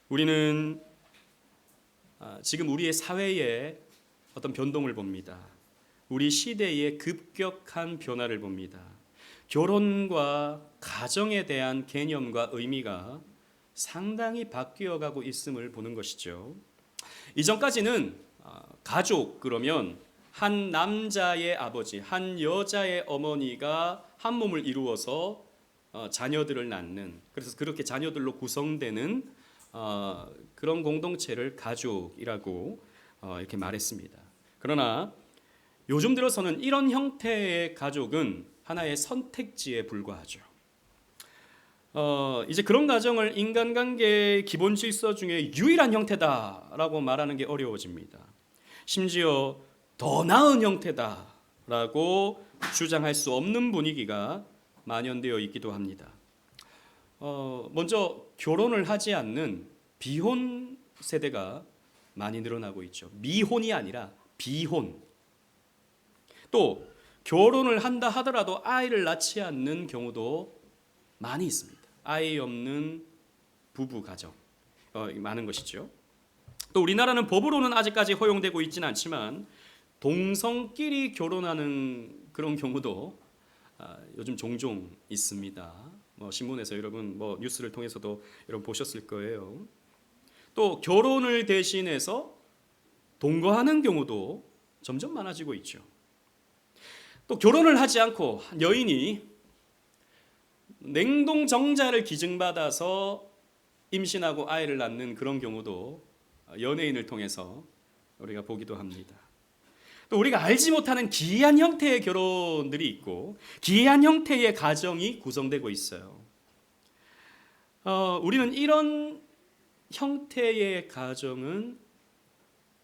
우리는 지금 우리의 사회에 어떤 변동을 봅니다. 우리 시대의 급격한 변화를 봅니다. 결혼과 가정에 대한 개념과 의미가 상당히 바뀌어가고 있음을 보는 것이죠. 이전까지는 가족 그러면 한 남자의 아버지, 한 여자의 어머니가 한 몸을 이루어서 자녀들을 낳는, 그래서 그렇게 자녀들로 구성되는 그런 공동체를 가족이라고 이렇게 말했습니다. 그러나 요즘 들어서는 이런 형태의 가족은 하나의 선택지에 불과하죠. 이제 그런 가정을 인간관계의 기본 질서 중에 유일한 형태다라고 말하는 게 어려워집니다. 심지어 더 나은 형태다라고 주장할 수 없는 분위기가 만연되어 있기도 합니다. 먼저 결혼을 하지 않는 비혼 세대가 많이 늘어나고 있죠. 미혼이 아니라 비혼. 또 결혼을 한다 하더라도 아이를 낳지 않는 경우도 많이 있습니다. 아이 없는 부부 가정 많은 것이죠. 또 우리나라는 법으로는 아직까지 허용되고 있지는 않지만 동성끼리 결혼하는 그런 경우도 요즘 종종 있습니다. 신문에서 여러분 뉴스를 통해서도 여러분 보셨을 거예요. 또 결혼을 대신해서 동거하는 경우도 점점 많아지고 있죠. 또 결혼을 하지 않고 여인이 냉동정자를 기증받아서 임신하고 아이를 낳는 그런 경우도 연예인을 통해서 우리가 보기도 합니다. 또 우리가 알지 못하는 기이한 형태의 결혼들이 있고 기이한 형태의 가정이 구성되고 있어요. 우리는 이런 형태의 가정은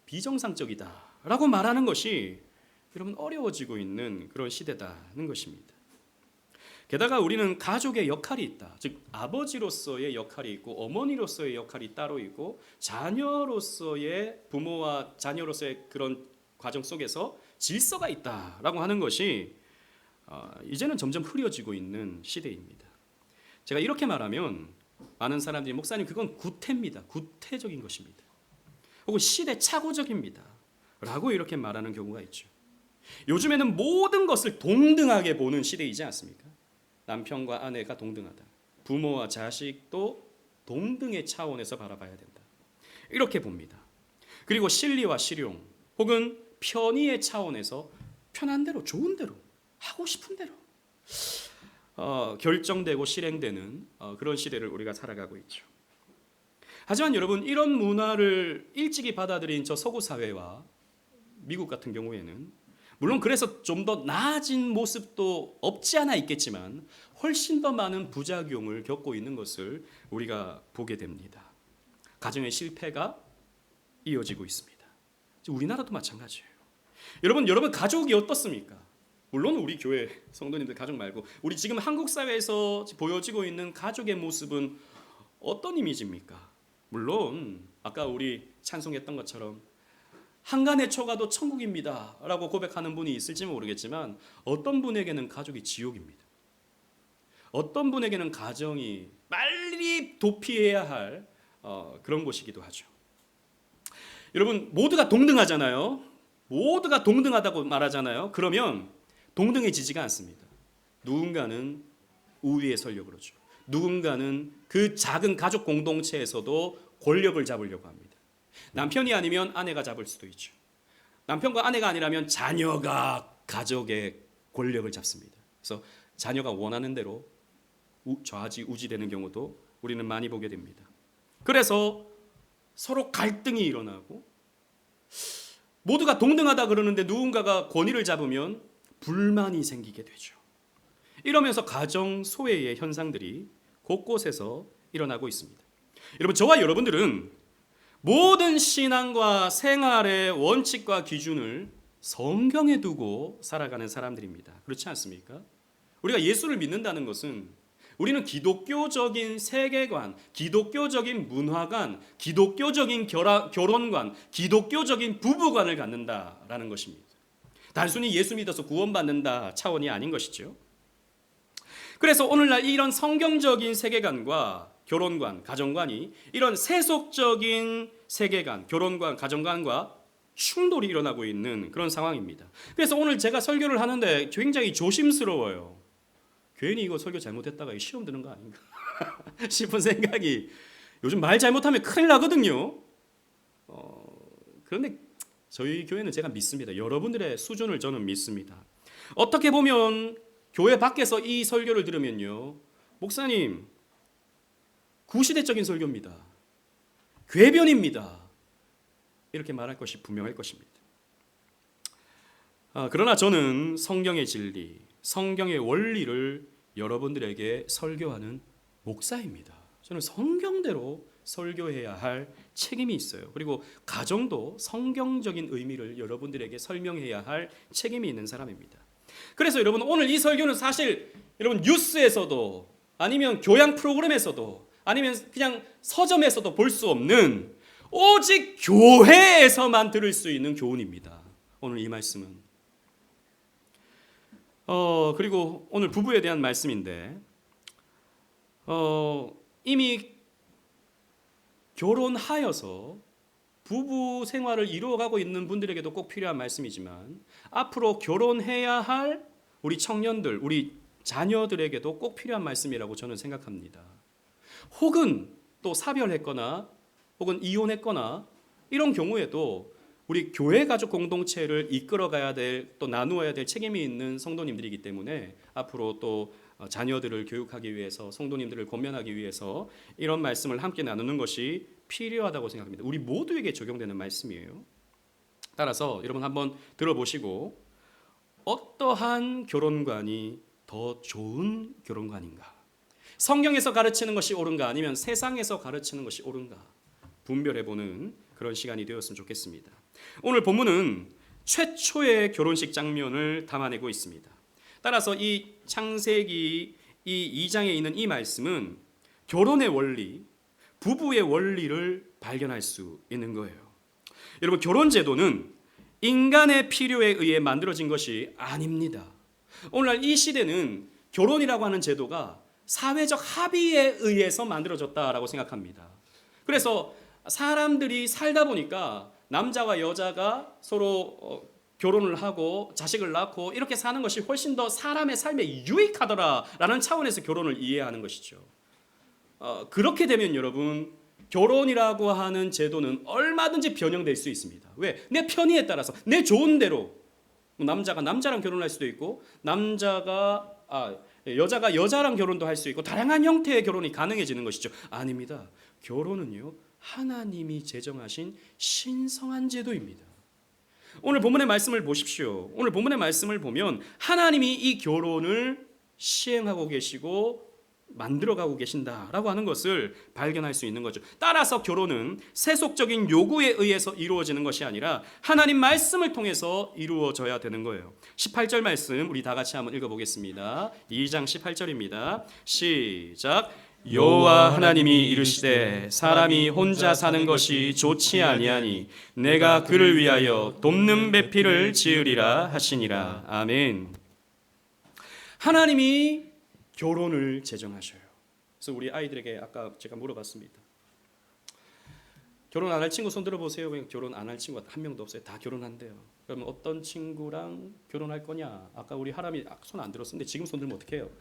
비정상적이다라고 말하는 것이 여러분 어려워지고 있는 그런 시대다는 것입니다. 게다가 우리는 가족의 역할이 있다. 즉 아버지로서의 역할이 있고 어머니로서의 역할이 따로 있고 자녀로서의 부모와 자녀로서의 그런 과정 속에서 질서가 있다라고 하는 것이 이제는 점점 흐려지고 있는 시대입니다. 제가 이렇게 말하면 많은 사람들이 목사님 그건 구태입니다. 구태적인 것입니다. 혹은 시대착오적입니다. 라고 이렇게 말하는 경우가 있죠. 요즘에는 모든 것을 동등하게 보는 시대이지 않습니까? 남편과 아내가 동등하다. 부모와 자식도 동등의 차원에서 바라봐야 된다. 이렇게 봅니다. 그리고 실리와 실용 혹은 편의의 차원에서 편한 대로 좋은 대로 하고 싶은 대로 결정되고 실행되는 그런 시대를 우리가 살아가고 있죠. 하지만 여러분 이런 문화를 일찍이 받아들인 저 서구 사회와 미국 같은 경우에는 물론 그래서 좀 더 나아진 모습도 없지 않아 있겠지만 훨씬 더 많은 부작용을 겪고 있는 것을 우리가 보게 됩니다. 가정의 실패가 이어지고 있습니다. 우리나라도 마찬가지예요. 여러분 가족이 어떻습니까? 물론 우리 교회 성도님들 가족 말고 우리 지금 한국 사회에서 보여지고 있는 가족의 모습은 어떤 이미지입니까? 물론 아까 우리 찬송했던 것처럼 한간의 초가도 천국입니다 라고 고백하는 분이 있을지 모르겠지만 어떤 분에게는 가족이 지옥입니다. 어떤 분에게는 가정이 빨리 도피해야 할 그런 곳이기도 하죠. 여러분 모두가 동등하잖아요. 모두가 동등하다고 말하잖아요. 그러면 동등해지지가 않습니다. 누군가는 우위에 서려고 그러죠. 누군가는 그 작은 가족 공동체에서도 권력을 잡으려고 합니다. 남편이 아니면 아내가 잡을 수도 있죠. 남편과 아내가 아니라면 자녀가 가족의 권력을 잡습니다. 그래서 자녀가 원하는 대로 좌지우지되는 경우도 우리는 많이 보게 됩니다. 그래서 서로 갈등이 일어나고 모두가 동등하다 그러는데 누군가가 권위를 잡으면 불만이 생기게 되죠. 이러면서 가정 소외의 현상들이 곳곳에서 일어나고 있습니다. 여러분 저와 여러분들은 모든 신앙과 생활의 원칙과 기준을 성경에 두고 살아가는 사람들입니다. 그렇지 않습니까? 우리가 예수를 믿는다는 것은 우리는 기독교적인 세계관, 기독교적인 문화관, 기독교적인 결혼관, 기독교적인 부부관을 갖는다라는 것입니다. 단순히 예수 믿어서 구원받는다 차원이 아닌 것이죠. 그래서 오늘날 이런 성경적인 세계관과 결혼관, 가정관이 이런 세속적인 세계관, 결혼관, 가정관과 충돌이 일어나고 있는 그런 상황입니다. 그래서 오늘 제가 설교를 하는데 굉장히 조심스러워요. 괜히 이거 설교 잘못했다가 시험 드는 거 아닌가 싶은 생각이, 요즘 말 잘못하면 큰일 나거든요. 그런데 저희 교회는 제가 믿습니다. 여러분들의 수준을 저는 믿습니다. 어떻게 보면 교회 밖에서 이 설교를 들으면요, 목사님 구시대적인 설교입니다, 궤변입니다, 이렇게 말할 것이 분명할 것입니다. 그러나 저는 성경의 진리, 성경의 원리를 여러분들에게 설교하는 목사입니다. 저는 성경대로 설교해야 할 책임이 있어요. 그리고 가정도 성경적인 의미를 여러분들에게 설명해야 할 책임이 있는 사람입니다. 그래서 여러분, 오늘 이 설교는 사실 여러분 뉴스에서도 아니면 교양 프로그램에서도 아니면 그냥 서점에서도 볼 수 없는 오직 교회에서만 들을 수 있는 교훈입니다. 오늘 이 말씀은. 그리고 오늘 부부에 대한 말씀인데, 이미 결혼하여서 부부 생활을 이루어가고 있는 분들에게도 꼭 필요한 말씀이지만, 앞으로 결혼해야 할 우리 청년들, 우리 자녀들에게도 꼭 필요한 말씀이라고 저는 생각합니다. 혹은 또 사별했거나 혹은 이혼했거나 이런 경우에도 우리 교회 가족 공동체를 이끌어가야 될, 또 나누어야 될 책임이 있는 성도님들이기 때문에 앞으로 또 자녀들을 교육하기 위해서, 성도님들을 권면하기 위해서 이런 말씀을 함께 나누는 것이 필요하다고 생각합니다. 우리 모두에게 적용되는 말씀이에요. 따라서 여러분 한번 들어보시고, 어떠한 결혼관이 더 좋은 결혼관인가? 성경에서 가르치는 것이 옳은가, 아니면 세상에서 가르치는 것이 옳은가 분별해보는 그런 시간이 되었으면 좋겠습니다. 오늘 본문은 최초의 결혼식 장면을 담아내고 있습니다. 따라서 이 창세기 이 2장에 있는 이 말씀은 결혼의 원리, 부부의 원리를 발견할 수 있는 거예요. 여러분, 결혼 제도는 인간의 필요에 의해 만들어진 것이 아닙니다. 오늘날 이 시대는 결혼이라고 하는 제도가 사회적 합의에 의해서 만들어졌다라고 생각합니다. 그래서 사람들이 살다 보니까 남자와 여자가 서로 결혼을 하고 자식을 낳고 이렇게 사는 것이 훨씬 더 사람의 삶에 유익하더라라는 차원에서 결혼을 이해하는 것이죠. 그렇게 되면 여러분, 결혼이라고 하는 제도는 얼마든지 변형될 수 있습니다. 왜? 내 편의에 따라서, 내 좋은 대로. 남자가 남자랑 결혼할 수도 있고, 여자가 여자랑 결혼도 할 수 있고, 다양한 형태의 결혼이 가능해지는 것이죠. 아닙니다. 결혼은요, 하나님이 제정하신 신성한 제도입니다. 오늘 본문의 말씀을 보십시오. 오늘 본문의 말씀을 보면 하나님이 이 결혼을 시행하고 계시고 만들어가고 계신다라고 하는 것을 발견할 수 있는 거죠. 따라서 결혼은 세속적인 요구에 의해서 이루어지는 것이 아니라 하나님 말씀을 통해서 이루어져야 되는 거예요. 18절 말씀 우리 다 같이 한번 읽어보겠습니다. 2장 18절입니다. 시작. 여호와 하나님이 이르시되 사람이 혼자 사는 것이 좋지 아니하니 내가 그를 위하여 돕는 배필을 지으리라 하시니라. 아멘. 하나님이 결혼을 제정하셔요. 그래서 우리 아이들에게 아까 제가 물어봤습니다. 결혼 안 할 친구 손 들어보세요. 결혼 안 할 친구가 한 명도 없어요. 다 결혼한대요. 그러면 어떤 친구랑 결혼할 거냐? 아까 우리 하람이 손 안 들었는데 지금 손 들면 어떡해요?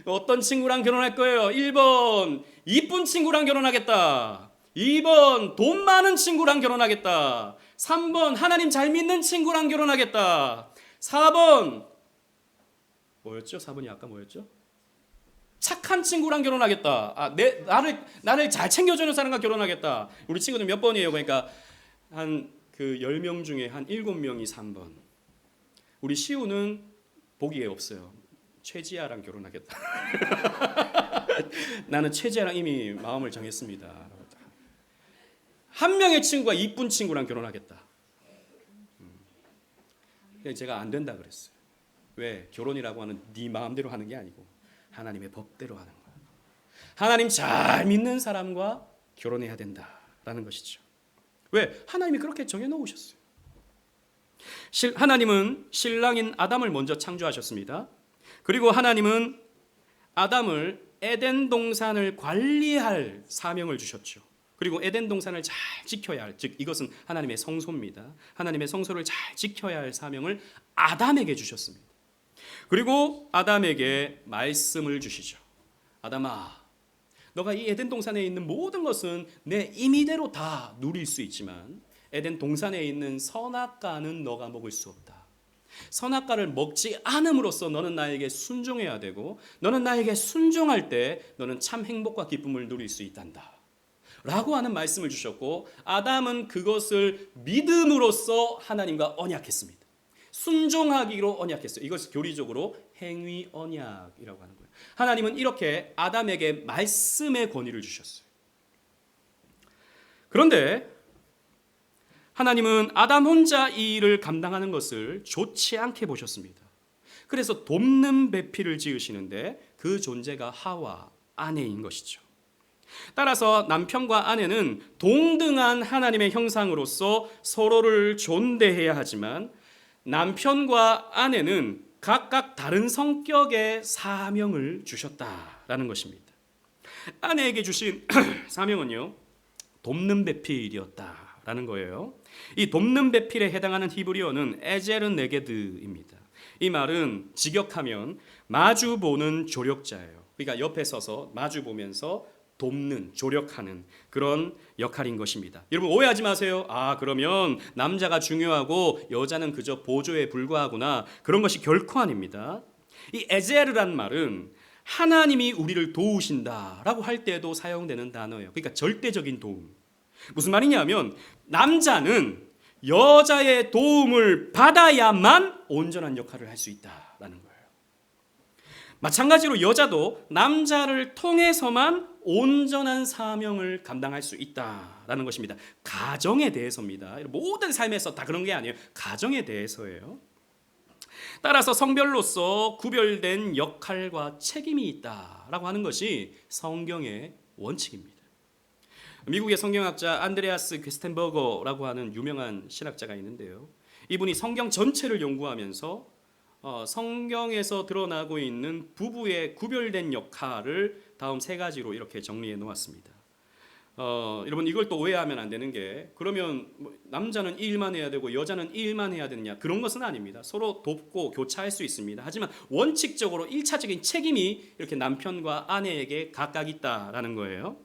어떤 친구랑 결혼할 거예요? 1번 이쁜 친구랑 결혼하겠다. 2번 돈 많은 친구랑 결혼하겠다. 3번 하나님 잘 믿는 친구랑 결혼하겠다. 4번 뭐였죠? 4번이 아까 뭐였죠? 착한 친구랑 결혼하겠다. 나를 잘 챙겨주는 사람과 결혼하겠다. 우리 친구들 몇 번이에요? 그러니까 한 그 10명 중에 한 7명이 3번. 우리 시우는 보기에 없어요. 최지아랑 결혼하겠다. 나는 최지아랑 이미 마음을 정했습니다. 한 명의 친구가 이쁜 친구랑 결혼하겠다. 제가 안 된다 그랬어요. 왜? 결혼이라고 하는 네 마음대로 하는 게 아니고 하나님의 법대로 하는 거야. 하나님 잘 믿는 사람과 결혼해야 된다라는 것이죠. 왜? 하나님이 그렇게 정해놓으셨어요. 하나님은 신랑인 아담을 먼저 창조하셨습니다. 그리고 하나님은 아담을 에덴 동산을 관리할 사명을 주셨죠. 그리고 에덴 동산을 잘 지켜야 할, 즉 이것은 하나님의 성소입니다. 하나님의 성소를 잘 지켜야 할 사명을 아담에게 주셨습니다. 그리고 아담에게 말씀을 주시죠. 아담아, 너가 이 에덴 동산에 있는 모든 것은 내 임의대로 다 누릴 수 있지만 에덴 동산에 있는 선악과는 너가 먹을 수 없다. 선악과를 먹지 않음으로써 너는 나에게 순종해야 되고 너는 나에게 순종할 때 너는 참 행복과 기쁨을 누릴 수 있단다 라고 하는 말씀을 주셨고, 아담은 그것을 믿음으로써 하나님과 언약했습니다. 순종하기로 언약했어요. 이것을 교리적으로 행위 언약이라고 하는 거예요. 하나님은 이렇게 아담에게 말씀의 권위를 주셨어요. 그런데 하나님은 아담 혼자 이 일을 감당하는 것을 좋지 않게 보셨습니다. 그래서 돕는 배필을 지으시는데 그 존재가 하와, 아내인 것이죠. 따라서 남편과 아내는 동등한 하나님의 형상으로서 서로를 존대해야 하지만 남편과 아내는 각각 다른 성격의 사명을 주셨다라는 것입니다. 아내에게 주신 사명은요, 돕는 배필이었다라는 거예요. 이 돕는 배필에 해당하는 히브리어는 에제르 네게드입니다. 이 말은 직역하면 마주 보는 조력자예요. 그러니까 옆에 서서 마주 보면서 돕는, 조력하는 그런 역할인 것입니다. 여러분 오해하지 마세요. 그러면 남자가 중요하고 여자는 그저 보조에 불과하구나. 그런 것이 결코 아닙니다. 이 에제르란 말은 하나님이 우리를 도우신다라고 할 때도 사용되는 단어예요. 그러니까 절대적인 도움. 무슨 말이냐면 남자는 여자의 도움을 받아야만 온전한 역할을 할 수 있다라는 거예요. 마찬가지로 여자도 남자를 통해서만 온전한 사명을 감당할 수 있다라는 것입니다. 가정에 대해서입니다. 모든 삶에서 다 그런 게 아니에요. 가정에 대해서예요. 따라서 성별로서 구별된 역할과 책임이 있다라고 하는 것이 성경의 원칙입니다. 미국의 성경학자 안드레아스 퀘스텐버거라고 하는 유명한 신학자가 있는데요. 이분이 성경 전체를 연구하면서 성경에서 드러나고 있는 부부의 구별된 역할을 다음 세 가지로 이렇게 정리해 놓았습니다. 여러분 이걸 또 오해하면 안 되는 게, 그러면 남자는 이 일만 해야 되고 여자는 이 일만 해야 되느냐, 그런 것은 아닙니다. 서로 돕고 교차할 수 있습니다. 하지만 원칙적으로 1차적인 책임이 이렇게 남편과 아내에게 각각 있다라는 거예요.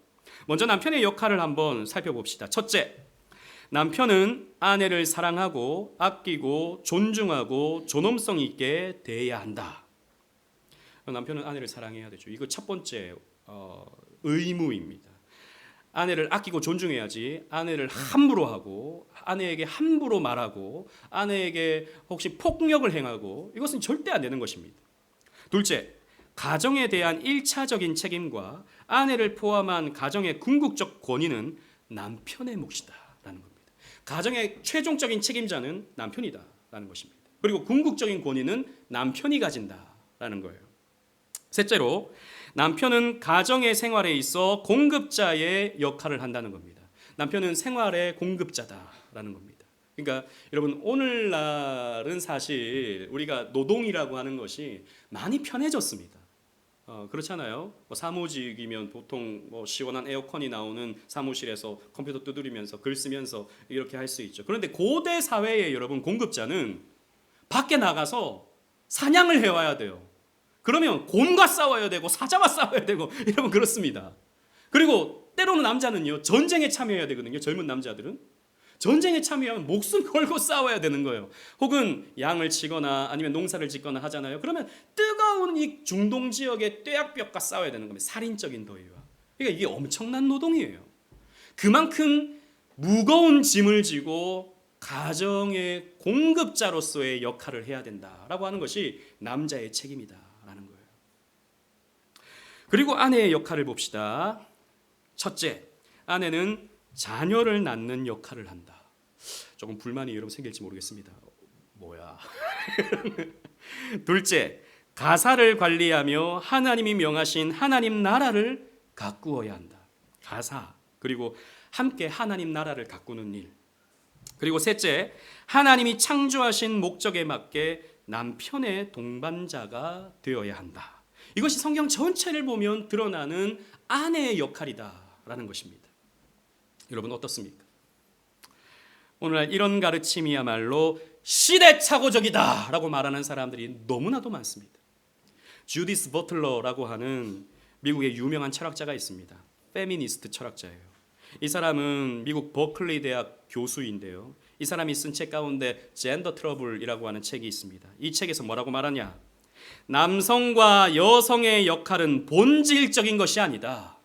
먼저 남편의 역할을 한번 살펴봅시다. 첫째, 남편은 아내를 사랑하고 아끼고 존중하고 존엄성 있게 대해야 한다. 남편은 아내를 사랑해야 되죠. 이거 첫 번째 의무입니다. 아내를 아끼고 존중해야지 아내를 함부로 하고 아내에게 함부로 말하고 아내에게 혹시 폭력을 행하고 이것은 절대 안 되는 것입니다. 둘째, 가정에 대한 1차적인 책임과 아내를 포함한 가정의 궁극적 권위는 남편의 몫이다라는 겁니다. 가정의 최종적인 책임자는 남편이다라는 것입니다. 그리고 궁극적인 권위는 남편이 가진다라는 거예요. 셋째로, 남편은 가정의 생활에 있어 공급자의 역할을 한다는 겁니다. 남편은 생활의 공급자다라는 겁니다. 그러니까 여러분 오늘날은 사실 우리가 노동이라고 하는 것이 많이 편해졌습니다. 그렇잖아요. 사무직이면 보통 시원한 에어컨이 나오는 사무실에서 컴퓨터 두드리면서 글 쓰면서 이렇게 할 수 있죠. 그런데 고대 사회의 여러분 공급자는 밖에 나가서 사냥을 해와야 돼요. 그러면 곰과 싸워야 되고 사자와 싸워야 되고 여러분 그렇습니다. 그리고 때로는 남자는요 전쟁에 참여해야 되거든요. 젊은 남자들은 전쟁에 참여하면 목숨 걸고 싸워야 되는 거예요. 혹은 양을 치거나 아니면 농사를 짓거나 하잖아요. 그러면 뜨거운 이 중동 지역의 뙤약볕과 싸워야 되는 겁니다. 살인적인 더위와. 그러니까 이게 엄청난 노동이에요. 그만큼 무거운 짐을 지고 가정의 공급자로서의 역할을 해야 된다라고 하는 것이 남자의 책임이다라는 거예요. 그리고 아내의 역할을 봅시다. 첫째, 아내는 자녀를 낳는 역할을 한다. 조금 불만이 여러분 생길지 모르겠습니다. 뭐야? 둘째, 가사를 관리하며 하나님이 명하신 하나님 나라를 가꾸어야 한다. 가사, 그리고 함께 하나님 나라를 가꾸는 일. 그리고 셋째, 하나님이 창조하신 목적에 맞게 남편의 동반자가 되어야 한다. 이것이 성경 전체를 보면 드러나는 아내의 역할이다라는 것입니다. 여러분 어떻습니까? 오늘날 이런 가르침이야말로 시대착오적이다라고 말하는 사람들이 너무나도 많습니다. 주디스 버틀러라고 하는 미국의 유명한 철학자가 있습니다. 페미니스트 철학자예요. 이 사람은 미국 버클리 대학 교수인데요. 이 사람이 쓴 책 가운데 젠더 트러블이라고 하는 책이 있습니다. 이 책에서 뭐라고 말하냐? 남성과 여성의 역할은 본질적인 것이 아니다.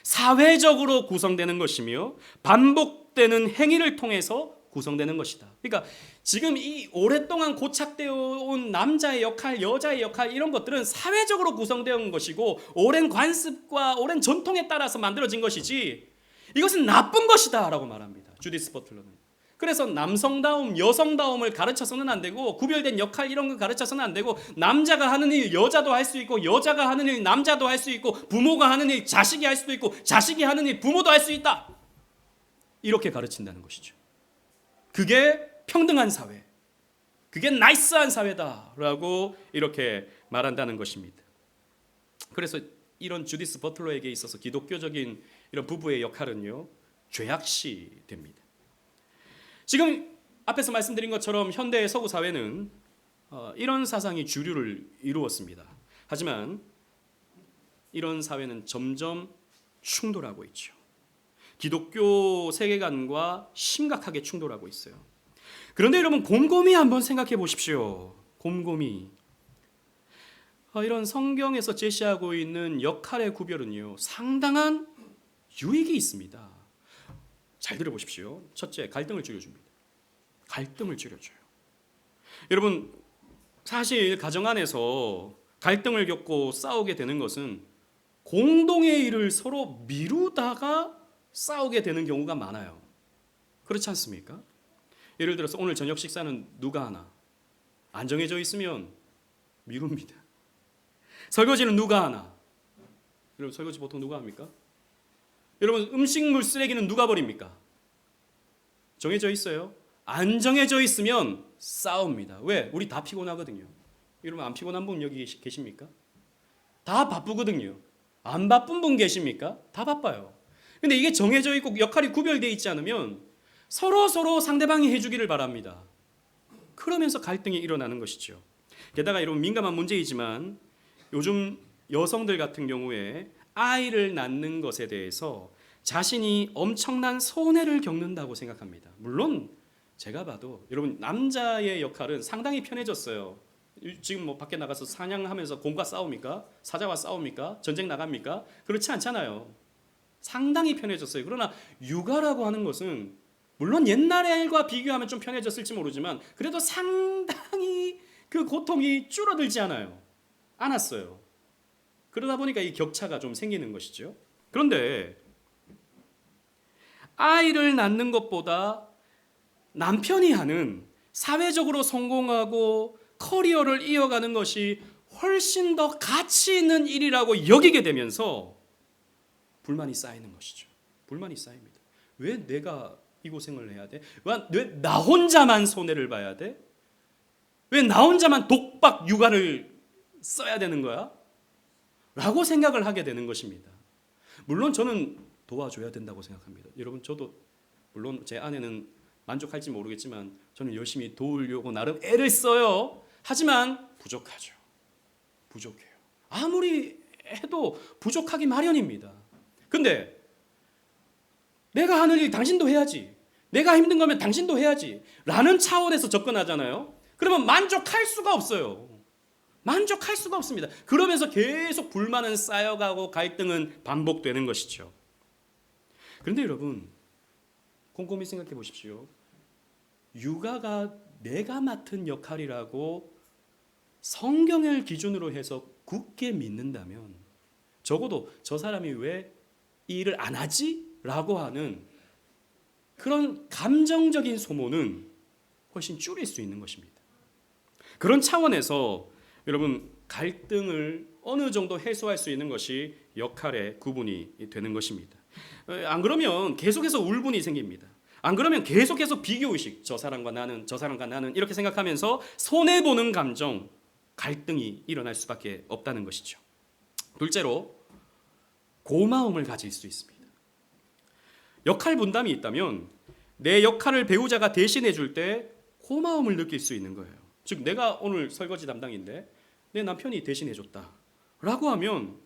사회적으로 구성되는 것이며 반복되는 행위를 통해서 구성되는 것이다. 그러니까 지금 이 오랫동안 고착되어 온 남자의 역할, 여자의 역할 이런 것들은 사회적으로 구성되어 온 것이고 오랜 관습과 오랜 전통에 따라서 만들어진 것이지 이것은 나쁜 것이다 라고 말합니다. 주디스 버틀러는. 그래서 남성다움, 여성다움을 가르쳐서는 안 되고 구별된 역할 이런 거 가르쳐서는 안 되고 남자가 하는 일 여자도 할 수 있고 여자가 하는 일 남자도 할 수 있고 부모가 하는 일 자식이 할 수도 있고 자식이 하는 일 부모도 할 수 있다. 이렇게 가르친다는 것이죠. 그게 평등한 사회, 그게 나이스한 사회다라고 이렇게 말한다는 것입니다. 그래서 이런 주디스 버틀러에게 있어서 기독교적인 이런 부부의 역할은요 죄악시 됩니다. 지금 앞에서 말씀드린 것처럼 현대의 서구 사회는 이런 사상이 주류를 이루었습니다. 하지만 이런 사회는 점점 충돌하고 있죠. 기독교 세계관과 심각하게 충돌하고 있어요. 그런데 여러분 곰곰이 한번 생각해 보십시오. 곰곰이 이런 성경에서 제시하고 있는 역할의 구별은요 상당한 유익이 있습니다. 잘 들어보십시오. 첫째, 갈등을 줄여줍니다. 갈등을 줄여줘요. 여러분 사실 가정 안에서 갈등을 겪고 싸우게 되는 것은 공동의 일을 서로 미루다가 싸우게 되는 경우가 많아요. 그렇지 않습니까? 예를 들어서 오늘 저녁 식사는 누가 하나? 안 정해져 있으면 미룹니다. 설거지는 누가 하나? 여러분 설거지 보통 누가 합니까? 여러분 음식물 쓰레기는 누가 버립니까? 정해져 있어요? 안 정해져 있으면 싸웁니다. 왜? 우리 다 피곤하거든요. 여러분 안 피곤한 분 여기 계십니까? 다 바쁘거든요. 안 바쁜 분 계십니까? 다 바빠요. 근데 이게 정해져 있고 역할이 구별되어 있지 않으면 서로 상대방이 해주기를 바랍니다. 그러면서 갈등이 일어나는 것이죠. 게다가 이런 민감한 문제이지만 요즘 여성들 같은 경우에 아이를 낳는 것에 대해서 자신이 엄청난 손해를 겪는다고 생각합니다. 물론 제가 봐도 여러분 남자의 역할은 상당히 편해졌어요. 지금 뭐 밖에 나가서 사냥하면서 곰과 싸웁니까? 사자와 싸웁니까? 전쟁 나갑니까? 그렇지 않잖아요. 상당히 편해졌어요. 그러나 육아라고 하는 것은 물론 옛날과 비교하면 좀 편해졌을지 모르지만 그래도 상당히 그 고통이 줄어들지 않았어요. 그러다 보니까 이 격차가 좀 생기는 것이죠. 그런데 아이를 낳는 것보다 남편이 하는 사회적으로 성공하고 커리어를 이어가는 것이 훨씬 더 가치 있는 일이라고 여기게 되면서 불만이 쌓이는 것이죠. 불만이 쌓입니다. 왜 내가 이 고생을 해야 돼? 왜 나 혼자만 손해를 봐야 돼? 왜 나 혼자만 독박 육아를 써야 되는 거야? 라고 생각을 하게 되는 것입니다. 물론 저는 도와줘야 된다고 생각합니다. 여러분 저도 물론 제 아내는 만족할지 모르겠지만 저는 열심히 도우려고 나름 애를 써요. 하지만 부족하죠. 부족해요. 아무리 해도 부족하기 마련입니다. 근데 내가 하는 일 당신도 해야지. 내가 힘든 거면 당신도 해야지. 라는 차원에서 접근하잖아요. 그러면 만족할 수가 없어요. 만족할 수가 없습니다. 그러면서 계속 불만은 쌓여가고 갈등은 반복되는 것이죠. 그런데 여러분 곰곰이 생각해 보십시오. 육아가 내가 맡은 역할이라고 성경을 기준으로 해서 굳게 믿는다면 적어도 저 사람이 왜 이 일을 안 하지? 라고 하는 그런 감정적인 소모는 훨씬 줄일 수 있는 것입니다. 그런 차원에서 여러분 갈등을 어느 정도 해소할 수 있는 것이 역할의 구분이 되는 것입니다. 안 그러면 계속해서 울분이 생깁니다. 안 그러면 계속해서 비교의식, 저 사람과 나는 이렇게 생각하면서 손해보는 감정, 갈등이 일어날 수밖에 없다는 것이죠. 둘째로 고마움을 가질 수 있습니다. 역할 분담이 있다면 내 역할을 배우자가 대신해 줄 때 고마움을 느낄 수 있는 거예요. 즉 내가 오늘 설거지 담당인데 내 남편이 대신해 줬다 라고 하면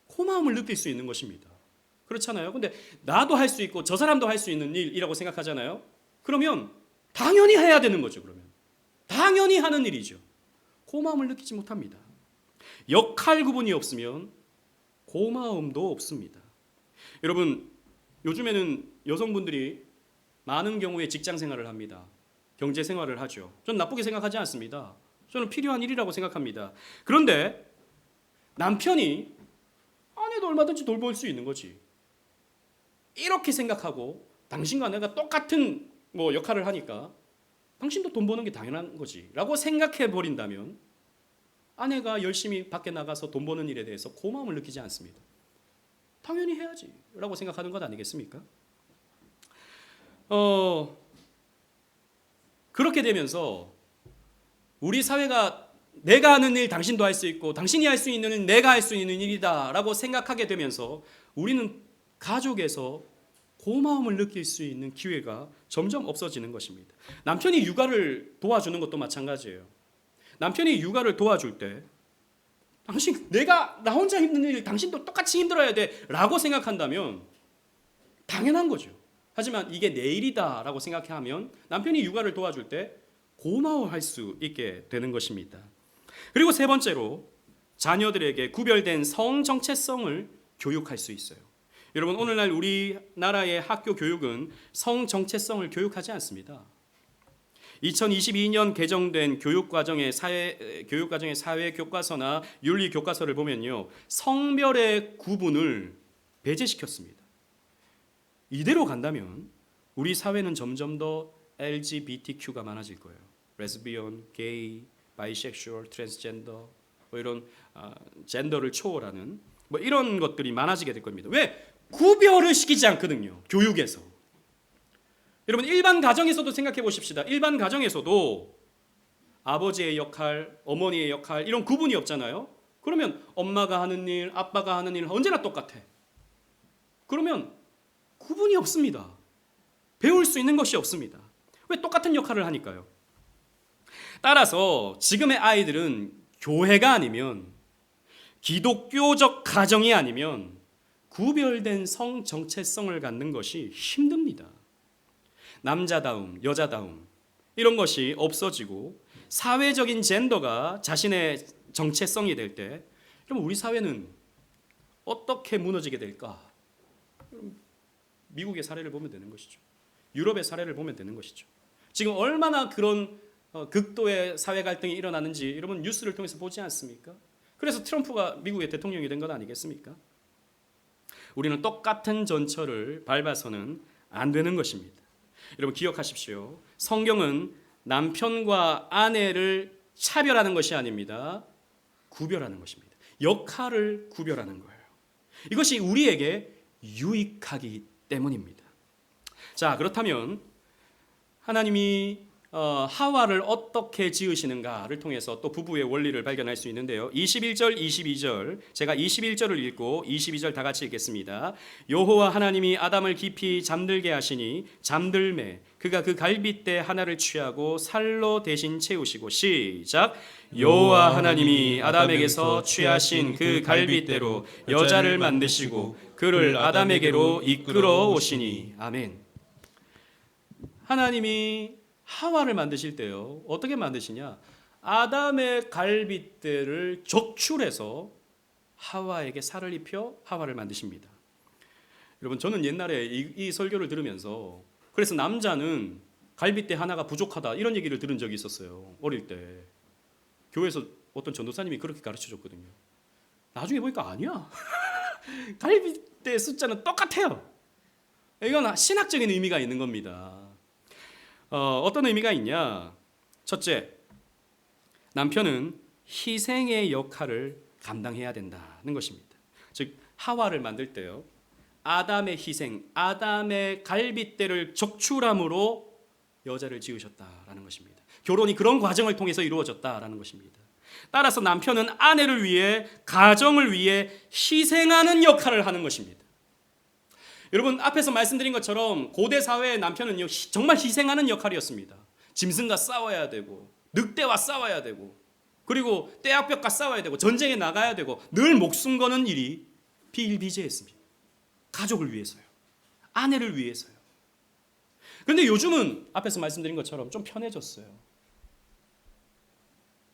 고마움을 느낄 수 있는 것입니다. 그렇잖아요. 근데 나도 할 수 있고 저 사람도 할 수 있는 일이라고 생각하잖아요. 그러면 당연히 해야 되는 거죠. 그러면 당연히 하는 일이죠. 고마움을 느끼지 못합니다. 역할 구분이 없으면 고마움도 없습니다. 여러분, 요즘에는 여성분들이 많은 경우에 직장 생활을 합니다. 경제 생활을 하죠. 저는 나쁘게 생각하지 않습니다. 저는 필요한 일이라고 생각합니다. 그런데 남편이 아내도 얼마든지 돌볼 수 있는 거지. 이렇게 생각하고 당신과 내가 똑같은 역할을 하니까 당신도 돈 버는 게 당연한 거지 라고 생각해 버린다면 아내가 열심히 밖에 나가서 돈 버는 일에 대해서 고마움을 느끼지 않습니다. 당연히 해야지 라고 생각하는 것 아니겠습니까? 그렇게 되면서 우리 사회가 내가 하는 일 당신도 할 수 있고 당신이 할 수 있는 일 내가 할 수 있는 일이다 라고 생각하게 되면서 우리는 가족에서 고마움을 느낄 수 있는 기회가 점점 없어지는 것입니다. 남편이 육아를 도와주는 것도 마찬가지예요. 남편이 육아를 도와줄 때 당신 내가 나 혼자 힘든 일 당신도 똑같이 힘들어야 돼 라고 생각한다면 당연한 거죠. 하지만 이게 내 일이다 라고 생각하면 남편이 육아를 도와줄 때 고마워할 수 있게 되는 것입니다. 그리고 세 번째로 자녀들에게 구별된 성 정체성을 교육할 수 있어요. 여러분, 오늘날 우리나라의 학교 교육은 성 정체성을 교육하지 않습니다. 2022년 개정된 교육과정의 사회 교과서나 윤리 교과서를 보면요, 성별의 구분을 배제시켰습니다. 이대로 간다면 우리 사회는 점점 더 LGBTQ가 많아질 거예요. 레즈비언, 게이, 바이섹슈얼, 트랜스젠더 이런 젠더를 초월하는 이런 것들이 많아지게 될 겁니다. 왜? 구별을 시키지 않거든요. 교육에서. 여러분, 일반 가정에서도 생각해 보십시다. 일반 가정에서도 아버지의 역할, 어머니의 역할 이런 구분이 없잖아요. 그러면 엄마가 하는 일, 아빠가 하는 일 언제나 똑같아. 그러면 구분이 없습니다. 배울 수 있는 것이 없습니다. 왜? 똑같은 역할을 하니까요. 따라서 지금의 아이들은 교회가 아니면 기독교적 가정이 아니면 구별된 성 정체성을 갖는 것이 힘듭니다. 남자다움, 여자다움 이런 것이 없어지고 사회적인 젠더가 자신의 정체성이 될 때 그럼 우리 사회는 어떻게 무너지게 될까? 미국의 사례를 보면 되는 것이죠. 유럽의 사례를 보면 되는 것이죠. 지금 얼마나 그런 극도의 사회 갈등이 일어나는지 여러분 뉴스를 통해서 보지 않습니까? 그래서 트럼프가 미국의 대통령이 된 것 아니겠습니까? 우리는 똑같은 전철을 밟아서는 안 되는 것입니다. 여러분 기억하십시오. 성경은 남편과 아내를 차별하는 것이 아닙니다. 구별하는 것입니다. 역할을 구별하는 거예요. 이것이 우리에게 유익하기 때문입니다. 자, 그렇다면 하나님이 하와를 어떻게 지으시는가를 통해서 또 부부의 원리를 발견할 수 있는데요. 21절, 22절 제가 21절을 읽고 22절 다 같이 읽겠습니다. 여호와 하나님이 아담을 깊이 잠들게 하시니 잠들매 그가 그 갈빗대 하나를 취하고 살로 대신 채우시고 시작. 여호와 하나님이 아담에게서 취하신 그 갈빗대로 여자를 만드시고 그를 아담에게로 이끌어 오시니 아멘. 하나님이 하와를 만드실 때요. 어떻게 만드시냐? 아담의 갈빗대를 적출해서 하와에게 살을 입혀 하와를 만드십니다. 여러분 저는 옛날에 이 설교를 들으면서 그래서 남자는 갈빗대 하나가 부족하다 이런 얘기를 들은 적이 있었어요. 어릴 때. 교회에서 어떤 전도사님이 그렇게 가르쳐 줬거든요. 나중에 보니까 아니야. 갈빗대 숫자는 똑같아요. 이건 신학적인 의미가 있는 겁니다. 어떤 의미가 있냐? 첫째, 남편은 희생의 역할을 감당해야 된다는 것입니다. 즉 하와를 만들 때요. 아담의 희생, 아담의 갈빗대를 적출함으로 여자를 지으셨다라는 것입니다. 결혼이 그런 과정을 통해서 이루어졌다라는 것입니다. 따라서 남편은 아내를 위해, 가정을 위해 희생하는 역할을 하는 것입니다. 여러분, 앞에서 말씀드린 것처럼 고대 사회의 남편은요, 정말 희생하는 역할이었습니다. 짐승과 싸워야 되고, 늑대와 싸워야 되고, 그리고 떼약볕과 싸워야 되고, 전쟁에 나가야 되고, 늘 목숨 거는 일이 비일비재했습니다. 가족을 위해서요. 아내를 위해서요. 그런데 요즘은 앞에서 말씀드린 것처럼 좀 편해졌어요.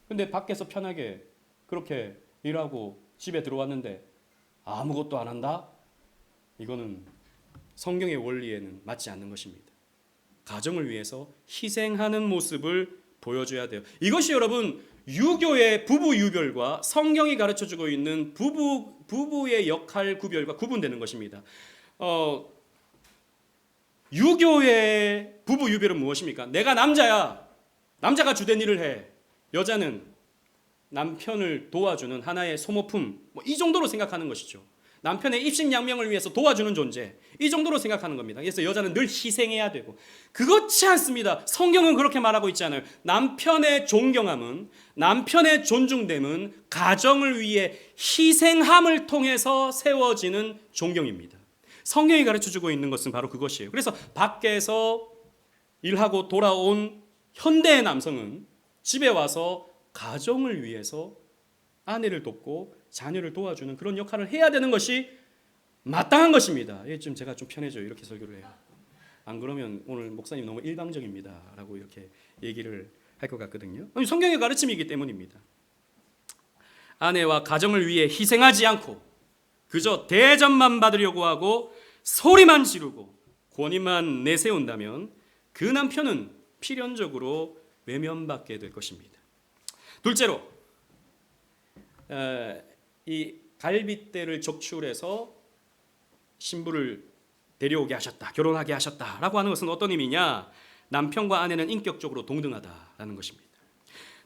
근데 밖에서 편하게 그렇게 일하고 집에 들어왔는데 아무것도 안 한다? 이거는 성경의 원리에는 맞지 않는 것입니다. 가정을 위해서 희생하는 모습을 보여줘야 돼요. 이것이 여러분 유교의 부부 유별과 성경이 가르쳐주고 있는 부부의 역할 구별과 구분되는 것입니다. 유교의 부부 유별은 무엇입니까? 내가 남자야. 남자가 주된 일을 해. 여자는 남편을 도와주는 하나의 소모품, 이 정도로 생각하는 것이죠. 남편의 입신양명을 위해서 도와주는 존재, 이 정도로 생각하는 겁니다. 그래서 여자는 늘 희생해야 되고, 그렇지 않습니다. 성경은 그렇게 말하고 있지 않아요. 남편의 존경함은, 남편의 존중됨은 가정을 위해 희생함을 통해서 세워지는 존경입니다. 성경이 가르쳐주고 있는 것은 바로 그것이에요. 그래서 밖에서 일하고 돌아온 현대의 남성은 집에 와서 가정을 위해서 아내를 돕고 자녀를 도와주는 그런 역할을 해야 되는 것이 마땅한 것입니다. 좀 제가 좀 편해져요. 이렇게 설교를 해요. 안 그러면 오늘 목사님 너무 일방적입니다. 라고 이렇게 얘기를 할 것 같거든요. 성경의 가르침이기 때문입니다. 아내와 가정을 위해 희생하지 않고 그저 대접만 받으려고 하고 소리만 지르고 권위만 내세운다면 그 남편은 필연적으로 외면받게 될 것입니다. 둘째로 이 갈빗대를 적출해서 신부를 데려오게 하셨다, 결혼하게 하셨다라고 하는 것은 어떤 의미냐? 남편과 아내는 인격적으로 동등하다라는 것입니다.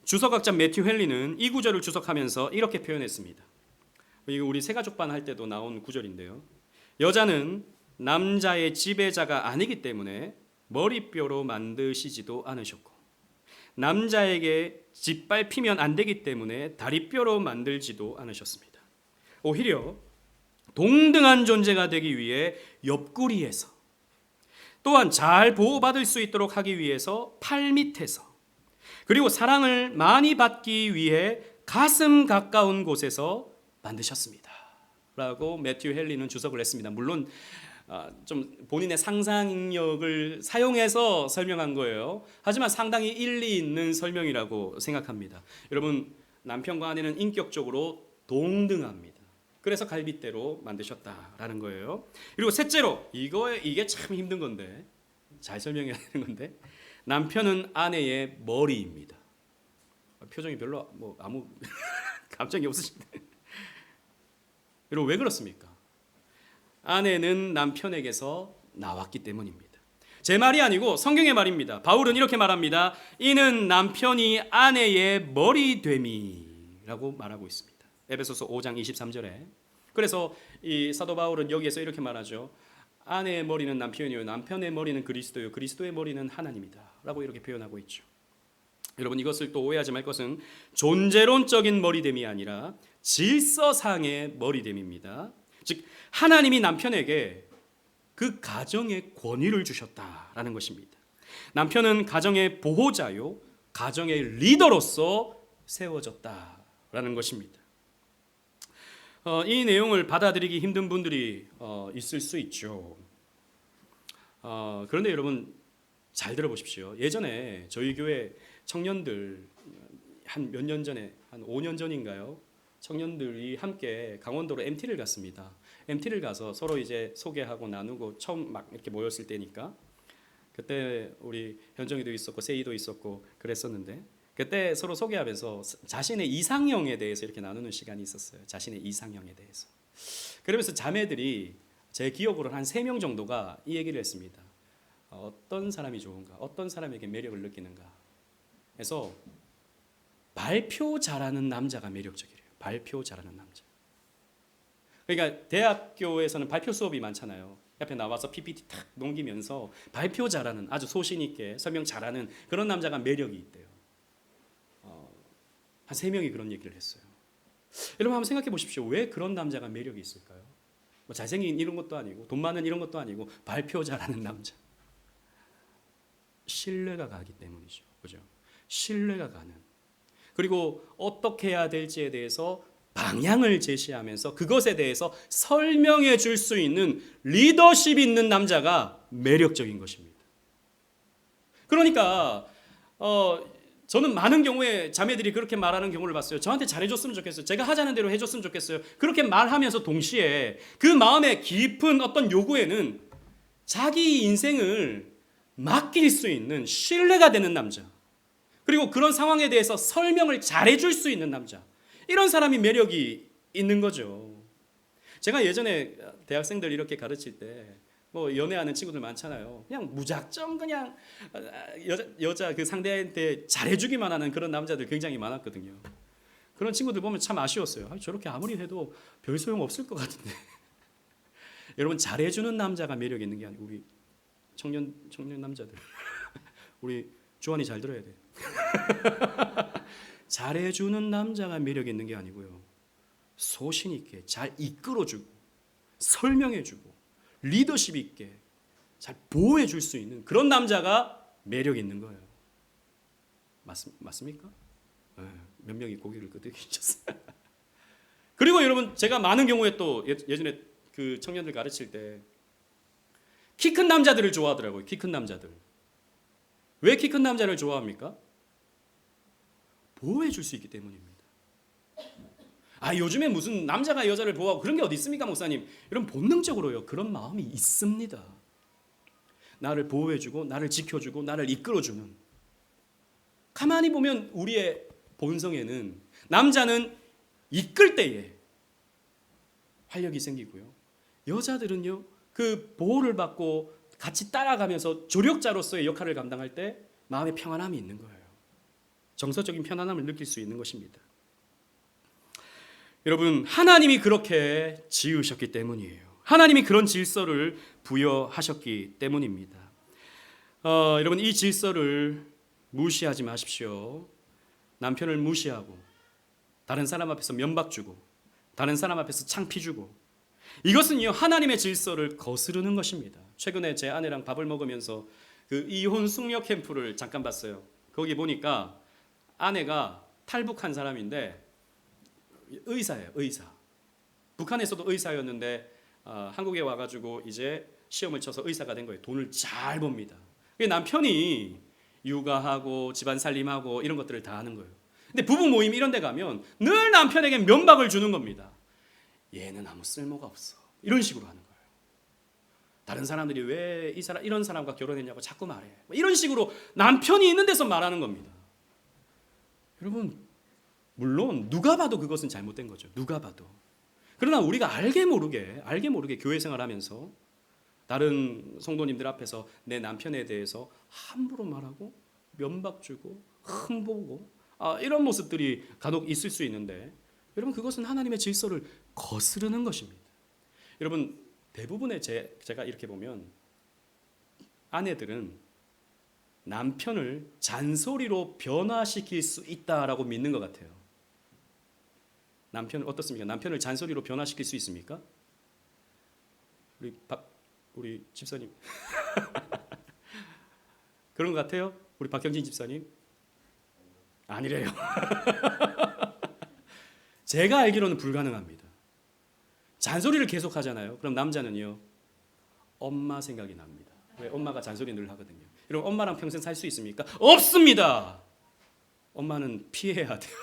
주석학자 매튜 헨리는 이 구절을 주석하면서 이렇게 표현했습니다. 이거 우리 새가족반 할 때도 나온 구절인데요. 여자는 남자의 지배자가 아니기 때문에 머리뼈로 만드시지도 않으셨고, 남자에게 짓밟히면 안 되기 때문에 다리뼈로 만들지도 않으셨습니다. 오히려 동등한 존재가 되기 위해 옆구리에서, 또한 잘 보호받을 수 있도록 하기 위해서 팔 밑에서, 그리고 사랑을 많이 받기 위해 가슴 가까운 곳에서 만드셨습니다. 라고 매튜 헨리는 주석을 했습니다. 물론 좀 본인의 상상력을 사용해서 설명한 거예요. 하지만 상당히 일리 있는 설명이라고 생각합니다. 여러분, 남편과 아내는 인격적으로 동등합니다. 그래서 갈빗대로 만드셨다라는 거예요. 그리고 셋째로, 이게 참 힘든 건데, 잘 설명해야 되는 건데, 남편은 아내의 머리입니다. 표정이 별로 아무 감정이 없으신데, 여러분 왜 그렇습니까? 아내는 남편에게서 나왔기 때문입니다. 제 말이 아니고 성경의 말입니다. 바울은 이렇게 말합니다. 이는 남편이 아내의 머리됨이라고 말하고 있습니다. 에베소서 5장 23절에. 그래서 이 사도 바울은 여기에서 이렇게 말하죠. 아내의 머리는 남편이요, 남편의 머리는 그리스도요, 그리스도의 머리는 하나님이다 라고 이렇게 표현하고 있죠. 여러분, 이것을 또 오해하지 말 것은 존재론적인 머리됨이 아니라 질서상의 머리됨입니다. 즉 하나님이 남편에게 그 가정의 권위를 주셨다라는 것입니다. 남편은 가정의 보호자요, 가정의 리더로서 세워졌다라는 것입니다. 이 내용을 받아들이기 힘든 분들이 있을 수 있죠. 그런데 여러분 잘 들어보십시오. 예전에 저희 교회 청년들 한 몇 년 전에, 한 5년 전인가요? 청년들이 함께 강원도로 MT를 갔습니다. MT를 가서 서로 이제 소개하고 나누고 처음 막 이렇게 모였을 때니까, 그때 우리 현정이도 있었고 세이도 있었고 그랬었는데, 그때 서로 소개하면서 자신의 이상형에 대해서 이렇게 나누는 시간이 있었어요. 자신의 이상형에 대해서. 그러면서 자매들이 제 기억으로 한 3명 정도가 이 얘기를 했습니다. 어떤 사람이 좋은가? 어떤 사람에게 매력을 느끼는가? 그래서 발표 잘하는 남자가 매력적이래요. 발표 잘하는 남자. 그러니까 대학교에서는 발표 수업이 많잖아요. 옆에 나와서 PPT 탁 넘기면서 발표 잘하는, 아주 소신 있게 설명 잘하는 그런 남자가 매력이 있대요. 한 3명이 그런 얘기를 했어요. 여러분 한번 생각해 보십시오. 왜 그런 남자가 매력이 있을까요? 뭐 잘생긴 이런 것도 아니고 돈 많은 이런 것도 아니고 발표 잘하는 남자. 신뢰가 가기 때문이죠. 그죠? 신뢰가 가는. 그리고 어떻게 해야 될지에 대해서 방향을 제시하면서 그것에 대해서 설명해 줄 수 있는 리더십 있는 남자가 매력적인 것입니다. 그러니까 저는 많은 경우에 자매들이 그렇게 말하는 경우를 봤어요. 저한테 잘해줬으면 좋겠어요. 제가 하자는 대로 해줬으면 좋겠어요. 그렇게 말하면서 동시에 그 마음의 깊은 어떤 요구에는 자기 인생을 맡길 수 있는 신뢰가 되는 남자, 그리고 그런 상황에 대해서 설명을 잘해줄 수 있는 남자, 이런 사람이 매력이 있는 거죠. 제가 예전에 대학생들 이렇게 가르칠 때 뭐 연애하는 친구들 많잖아요. 그냥 무작정 그냥 여자 그 상대한테 잘해주기만 하는 그런 남자들 굉장히 많았거든요. 그런 친구들 보면 참 아쉬웠어요. 저렇게 아무리 해도 별 소용 없을 것 같은데. 여러분, 잘해주는 남자가 매력 있는 게 아니고 우리 청년 남자들 우리 주환이 잘 들어야 돼. 잘해주는 남자가 매력 있는 게 아니고요, 소신 있게 잘 이끌어주고 설명해주고 리더십 있게 잘 보호해줄 수 있는 그런 남자가 매력 있는 거예요. 맞습니까? 네, 몇 명이 고개를 끄덕이셨어요. 그리고 여러분, 제가 많은 경우에 또 예전에 그 청년들 가르칠 때 키 큰 남자들을 좋아하더라고요. 키 큰 남자들. 왜 키 큰 남자를 좋아합니까? 보호해 줄 수 있기 때문입니다. 요즘에 무슨 남자가 여자를 보호하고 그런 게 어디 있습니까, 목사님? 이런 본능적으로요, 그런 마음이 있습니다. 나를 보호해 주고 나를 지켜 주고 나를 이끌어 주는. 가만히 보면 우리의 본성에는 남자는 이끌 때에 활력이 생기고요, 여자들은요 그 보호를 받고 같이 따라가면서 조력자로서의 역할을 감당할 때 마음의 평안함이 있는 거예요. 정서적인 편안함을 느낄 수 있는 것입니다. 여러분, 하나님이 그렇게 지으셨기 때문이에요. 하나님이 그런 질서를 부여하셨기 때문입니다. 여러분, 이 질서를 무시하지 마십시오. 남편을 무시하고 다른 사람 앞에서 면박 주고 다른 사람 앞에서 창피 주고, 이것은요 하나님의 질서를 거스르는 것입니다. 최근에 제 아내랑 밥을 먹으면서 그 이혼 숙녀 캠프를 잠깐 봤어요. 거기 보니까 아내가 탈북한 사람인데 의사예요. 의사. 북한에서도 의사였는데 한국에 와가지고 이제 시험을 쳐서 의사가 된 거예요. 돈을 잘 법니다. 남편이 육아하고 집안 살림하고 이런 것들을 다 하는 거예요. 근데 부부 모임 이런 데 가면 늘 남편에게 면박을 주는 겁니다. 얘는 아무 쓸모가 없어. 이런 식으로 하는 거예요. 다른 사람들이 왜 이런 사람과 결혼했냐고 자꾸 말해. 이런 식으로 남편이 있는 데서 말하는 겁니다. 여러분, 물론 누가 봐도 그것은 잘못된 거죠. 누가 봐도. 그러나 우리가 알게 모르게 교회 생활하면서 다른 성도님들 앞에서 내 남편에 대해서 함부로 말하고 면박 주고 흠보고 이런 모습들이 간혹 있을 수 있는데, 여러분, 그것은 하나님의 질서를 거스르는 것입니다. 여러분, 대부분의 제가 이렇게 보면 아내들은 남편을 잔소리로 변화시킬 수 있다라고 믿는 것 같아요. 남편은 어떻습니까? 남편을 잔소리로 변화시킬 수 있습니까? 우리 집사님 그런 것 같아요? 우리 박경진 집사님? 아니래요. 제가 알기로는 불가능합니다. 잔소리를 계속 하잖아요. 그럼 남자는요, 엄마 생각이 납니다. 왜? 엄마가 잔소리 늘 하거든요. 여러분, 엄마랑 평생 살 수 있습니까? 없습니다. 엄마는 피해야 돼요.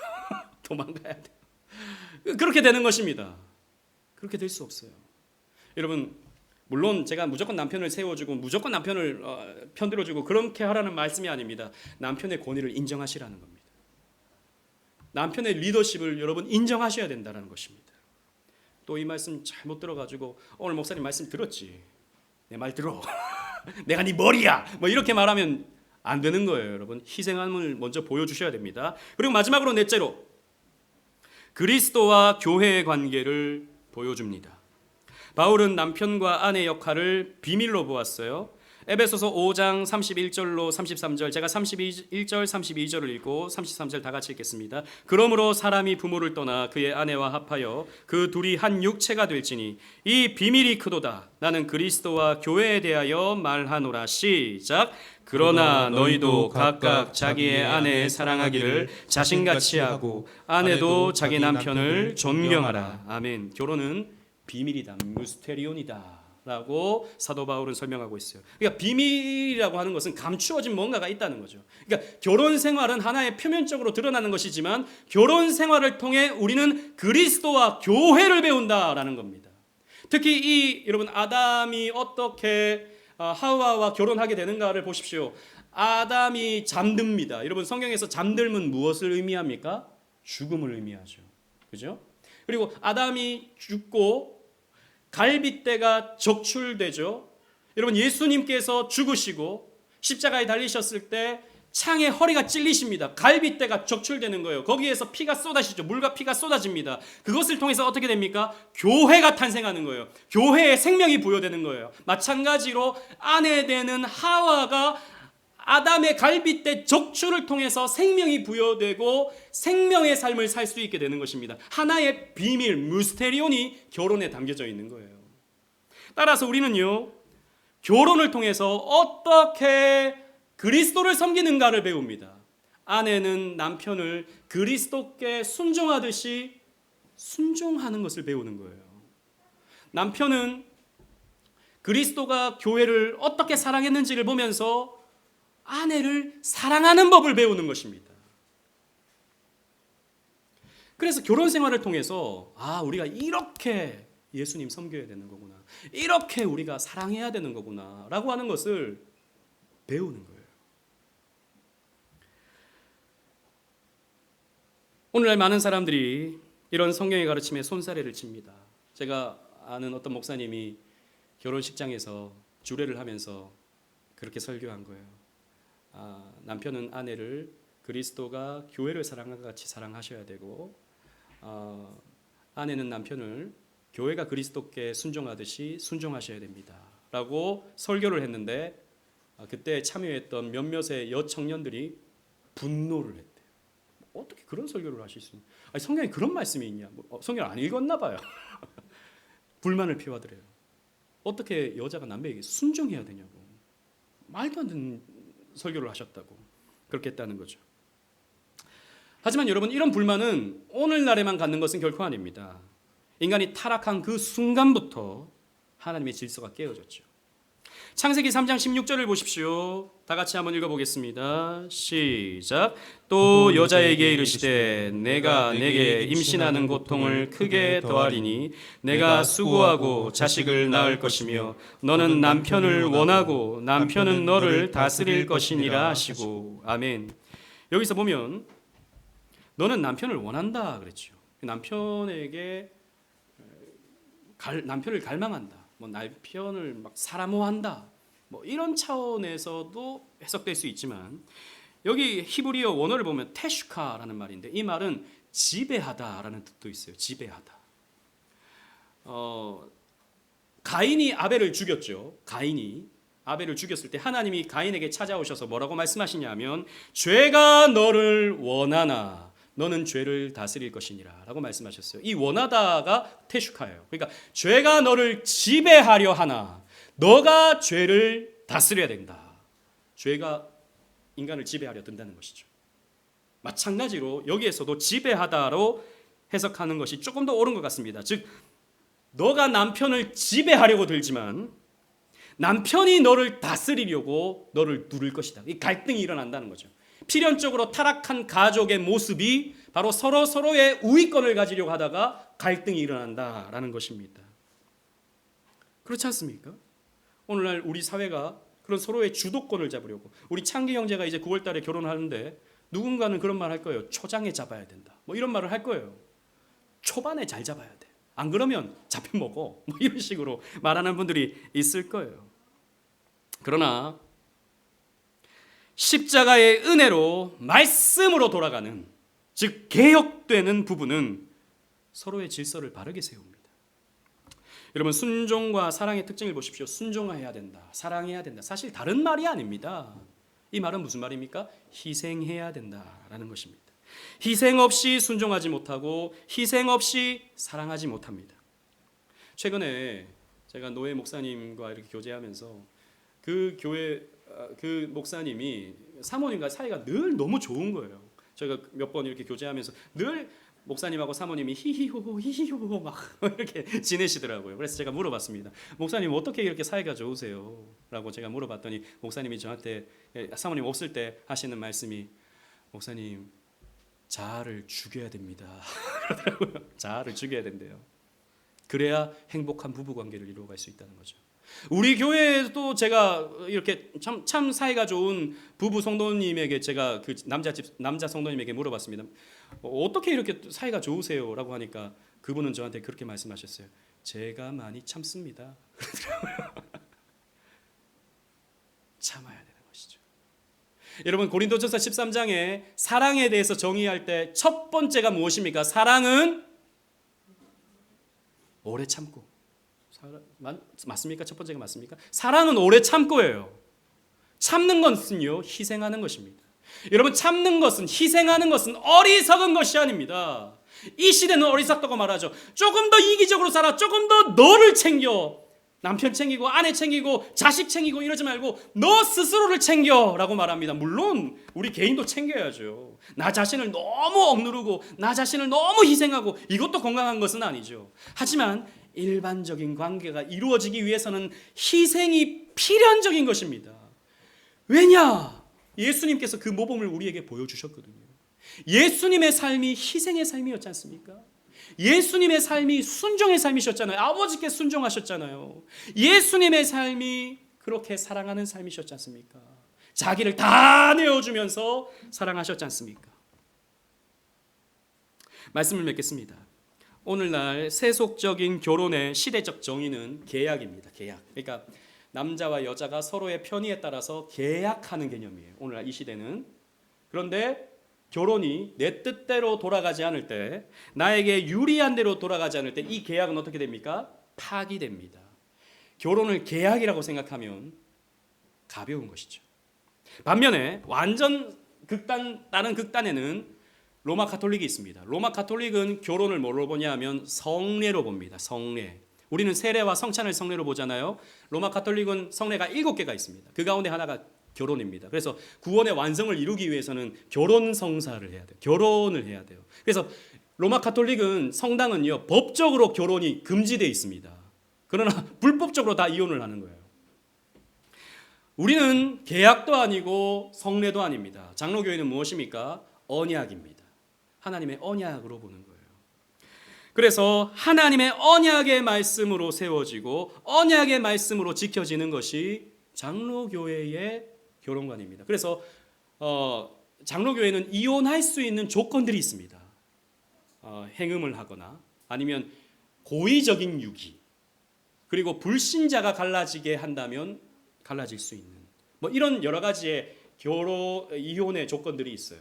도망가야 돼요. 그렇게 되는 것입니다. 그렇게 될 수 없어요. 여러분, 물론 제가 무조건 남편을 세워주고 무조건 남편을 편들어주고 그렇게 하라는 말씀이 아닙니다. 남편의 권위를 인정하시라는 겁니다. 남편의 리더십을 여러분 인정하셔야 된다는 것입니다. 또 이 말씀 잘못 들어가지고 오늘 목사님 말씀 들었지? 내 말 들어. 내가 네 머리야. 뭐 이렇게 말하면 안 되는 거예요. 여러분, 희생함을 먼저 보여주셔야 됩니다. 그리고 마지막으로 넷째로 그리스도와 교회의 관계를 보여줍니다. 바울은 남편과 아내 역할을 비밀로 보았어요. 에베소서 5장 31절로 33절, 제가 31절 32절을 읽고 33절 다 같이 읽겠습니다. 그러므로 사람이 부모를 떠나 그의 아내와 합하여 그 둘이 한 육체가 될지니 이 비밀이 크도다. 나는 그리스도와 교회에 대하여 말하노라. 시작. 그러나 너희도 각각 자기의 아내 사랑하기를 자신같이 하고 아내도 자기 남편을 존경하라. 아멘. 결혼은 비밀이다, 미스테리온이다 라고 사도 바울은 설명하고 있어요. 그러니까 비밀이라고 하는 것은 감추어진 뭔가가 있다는 거죠. 그러니까 결혼 생활은 하나의 표면적으로 드러나는 것이지만 결혼 생활을 통해 우리는 그리스도와 교회를 배운다라는 겁니다. 특히 이 여러분 아담이 어떻게 하와와 결혼하게 되는가를 보십시오. 아담이 잠듭니다. 여러분 성경에서 잠들면 무엇을 의미합니까? 죽음을 의미하죠. 그죠? 그리고 아담이 죽고 갈빗대가 적출되죠. 여러분 예수님께서 죽으시고 십자가에 달리셨을 때 창에 허리가 찔리십니다. 갈빗대가 적출되는 거예요. 거기에서 피가 쏟아지죠. 물과 피가 쏟아집니다. 그것을 통해서 어떻게 됩니까? 교회가 탄생하는 거예요. 교회에 생명이 부여되는 거예요. 마찬가지로 아내 되는 하와가 아담의 갈빗대 적출을 통해서 생명이 부여되고 생명의 삶을 살 수 있게 되는 것입니다. 하나의 비밀, 미스테리온이 결혼에 담겨져 있는 거예요. 따라서 우리는요, 결혼을 통해서 어떻게 그리스도를 섬기는가를 배웁니다. 아내는 남편을 그리스도께 순종하듯이 순종하는 것을 배우는 거예요. 남편은 그리스도가 교회를 어떻게 사랑했는지를 보면서 아내를 사랑하는 법을 배우는 것입니다. 그래서 결혼 생활을 통해서 우리가 이렇게 예수님 섬겨야 되는 거구나, 이렇게 우리가 사랑해야 되는 거구나 라고 하는 것을 배우는 거예요. 오늘날 많은 사람들이 이런 성경의 가르침에 손사래를 칩니다. 제가 아는 어떤 목사님이 결혼식장에서 주례를 하면서 그렇게 설교한 거예요. 남편은 아내를 그리스도가 교회를 사랑한 것 같이 사랑하셔야 되고, 아내는 남편을 교회가 그리스도께 순종하듯이 순종하셔야 됩니다 라고 설교를 했는데, 그때 참여했던 몇몇의 여청년들이 분노를 했대요. 어떻게 그런 설교를 하실 수 있냐, 성경에 그런 말씀이 있냐, 성경을 안 읽었나 봐요. 불만을 피워드려요. 어떻게 여자가 남편에게 순종해야 되냐고, 말도 안 되는 설교를 하셨다고 그렇게 했다는 거죠. 하지만 여러분, 이런 불만은 오늘날에만 갖는 것은 결코 아닙니다. 인간이 타락한 그 순간부터 하나님의 질서가 깨어졌죠. 창세기 3장 16절을 보십시오. 다 같이 한번 읽어보겠습니다. 시작. 또 여자에게 이르시되 내가 내게 임신하는 고통을 크게 더하리니 내가 수고하고 자식을 낳을 것이며 너는 남편을 원하고 남편은 너를 다스릴 것이니라 하시고. 아멘. 여기서 보면 너는 남편을 원한다 그랬죠. 남편에게 남편을 갈망한다, 남편을 막 사람호한다, 이런 차원에서도 해석될 수 있지만, 여기 히브리어 원어를 보면 테슈카라는 말인데 이 말은 지배하다라는 뜻도 있어요. 지배하다. 가인이 아벨을 죽였죠. 가인이 아벨을 죽였을 때 하나님이 가인에게 찾아오셔서 뭐라고 말씀하시냐면, 죄가 너를 원하나 너는 죄를 다스릴 것이니라 라고 말씀하셨어요. 이 원하다가 테슈카예요. 그러니까 죄가 너를 지배하려 하나 너가 죄를 다스려야 된다. 죄가 인간을 지배하려 든다는 것이죠. 마찬가지로 여기에서도 지배하다로 해석하는 것이 조금 더 옳은 것 같습니다. 즉, 너가 남편을 지배하려고 들지만 남편이 너를 다스리려고 너를 누를 것이다. 이 갈등이 일어난다는 거죠. 필연적으로 타락한 가족의 모습이 바로 서로의 우위권을 가지려고 하다가 갈등이 일어난다라는 것입니다. 그렇지 않습니까? 오늘날 우리 사회가 그런 서로의 주도권을 잡으려고, 우리 창기 형제가 이제 9월 달에 결혼하는데 누군가는 그런 말 할 거예요. 초장에 잡아야 된다, 이런 말을 할 거예요. 초반에 잘 잡아야 돼, 안 그러면 잡혀먹어, 이런 식으로 말하는 분들이 있을 거예요. 그러나 십자가의 은혜로 말씀으로 돌아가는, 즉 개혁되는 부분은 서로의 질서를 바르게 세웁니다. 여러분 순종과 사랑의 특징을 보십시오. 순종해야 된다. 사랑해야 된다. 사실 다른 말이 아닙니다. 이 말은 무슨 말입니까? 희생해야 된다라는 것입니다. 희생 없이 순종하지 못하고 희생 없이 사랑하지 못합니다. 최근에 제가 노예 목사님과 이렇게 교제하면서 그 교회 그 목사님이 사모님과 사이가 늘 너무 좋은 거예요. 저희가 몇 번 이렇게 교제하면서 늘 목사님하고 사모님이 히히호호 히히호호 막 이렇게 지내시더라고요. 그래서 제가 물어봤습니다. 목사님 어떻게 이렇게 사이가 좋으세요? 라고 제가 물어봤더니 목사님이 저한테 사모님 없을 때 하시는 말씀이 목사님 자아를 죽여야 됩니다. 그러더라고요. 자아를 죽여야 된대요. 그래야 행복한 부부 관계를 이루어갈 수 있다는 거죠. 우리 교회에도 제가 이렇게 참 사이가 좋은 부부 성도님에게 제가 그 남자 성도님에게 물어봤습니다. 어떻게 이렇게 사이가 좋으세요라고 하니까 그분은 저한테 그렇게 말씀하셨어요. 제가 많이 참습니다. 참아야 되는 것이죠. 여러분 고린도전서 13장에 사랑에 대해서 정의할 때 첫 번째가 무엇입니까? 사랑은 오래 참고. 맞습니까? 첫 번째가 맞습니까? 사랑은 오래 참고예요. 참는 것은요 희생하는 것입니다. 여러분 참는 것은 희생하는 것은 어리석은 것이 아닙니다. 이 시대는 어리석다고 말하죠. 조금 더 이기적으로 살아. 조금 더 너를 챙겨. 남편 챙기고 아내 챙기고 자식 챙기고 이러지 말고 너 스스로를 챙겨라고 말합니다. 물론 우리 개인도 챙겨야죠. 나 자신을 너무 억누르고 나 자신을 너무 희생하고 이것도 건강한 것은 아니죠. 하지만 일반적인 관계가 이루어지기 위해서는 희생이 필연적인 것입니다. 왜냐? 예수님께서 그 모범을 우리에게 보여주셨거든요. 예수님의 삶이 희생의 삶이었지 않습니까? 예수님의 삶이 순종의 삶이셨잖아요. 아버지께 순종하셨잖아요. 예수님의 삶이 그렇게 사랑하는 삶이셨지 않습니까? 자기를 다 내어주면서 사랑하셨지 않습니까? 말씀을 맺겠습니다. 오늘날 세속적인 결혼의 시대적 정의는 계약입니다. 계약. 그러니까 남자와 여자가 서로의 편의에 따라서 계약하는 개념이에요. 오늘날 이 시대는. 그런데 결혼이 내 뜻대로 돌아가지 않을 때, 나에게 유리한 대로 돌아가지 않을 때 이 계약은 어떻게 됩니까? 파기됩니다. 결혼을 계약이라고 생각하면 가벼운 것이죠. 반면에 완전 다른 극단에는 로마 가톨릭이 있습니다. 로마 가톨릭은 결혼을 뭘로 보냐 하면 성례로 봅니다. 성례. 우리는 세례와 성찬을 성례로 보잖아요. 로마 가톨릭은 성례가 7개가 있습니다. 그 가운데 하나가 결혼입니다. 그래서 구원의 완성을 이루기 위해서는 결혼 성사를 해야 돼요. 결혼을 해야 돼요. 그래서 로마 가톨릭은 성당은요 법적으로 결혼이 금지되어 있습니다. 그러나 불법적으로 다 이혼을 하는 거예요. 우리는 계약도 아니고 성례도 아닙니다. 장로교회는 무엇입니까? 언약입니다. 하나님의 언약으로 보는 거예요. 그래서 하나님의 언약의 말씀으로 세워지고 언약의 말씀으로 지켜지는 것이 장로교회의 결혼관입니다. 그래서 장로교회는 이혼할 수 있는 조건들이 있습니다. 행음을 하거나 아니면 고의적인 유기, 그리고 불신자가 갈라지게 한다면 갈라질 수 있는 뭐 이런 여러 가지의 이혼의 조건들이 있어요.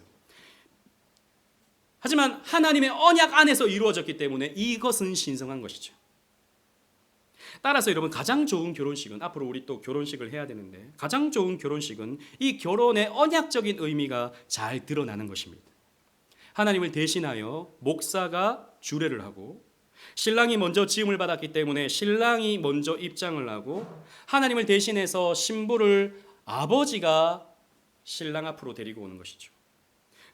하지만 하나님의 언약 안에서 이루어졌기 때문에 이것은 신성한 것이죠. 따라서 여러분 가장 좋은 결혼식은, 앞으로 우리 또 결혼식을 해야 되는데 가장 좋은 결혼식은 이 결혼의 언약적인 의미가 잘 드러나는 것입니다. 하나님을 대신하여 목사가 주례를 하고, 신랑이 먼저 지음을 받았기 때문에 신랑이 먼저 입장을 하고, 하나님을 대신해서 신부를 아버지가 신랑 앞으로 데리고 오는 것이죠.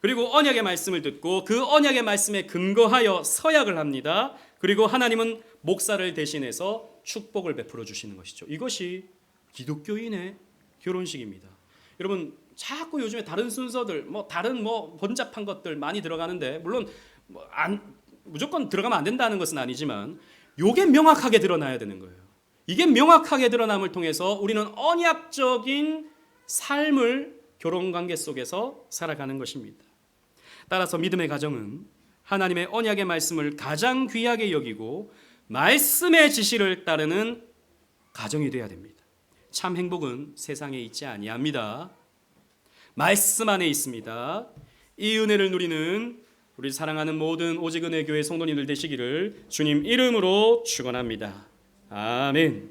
그리고 언약의 말씀을 듣고 그 언약의 말씀에 근거하여 서약을 합니다. 그리고 하나님은 목사를 대신해서 축복을 베풀어 주시는 것이죠. 이것이 기독교인의 결혼식입니다. 여러분 자꾸 요즘에 다른 순서들, 다른 번잡한 것들 많이 들어가는데, 물론 무조건 들어가면 안 된다는 것은 아니지만 이게 명확하게 드러나야 되는 거예요. 이게 명확하게 드러남을 통해서 우리는 언약적인 삶을 결혼관계 속에서 살아가는 것입니다. 따라서 믿음의 가정은 하나님의 언약의 말씀을 가장 귀하게 여기고 말씀의 지시를 따르는 가정이 되어야 됩니다. 참 행복은 세상에 있지 아니합니다. 말씀 안에 있습니다. 이 은혜를 누리는 우리 사랑하는 모든 오직은혜 교회 성도님들 되시기를 주님 이름으로 축원합니다. 아멘.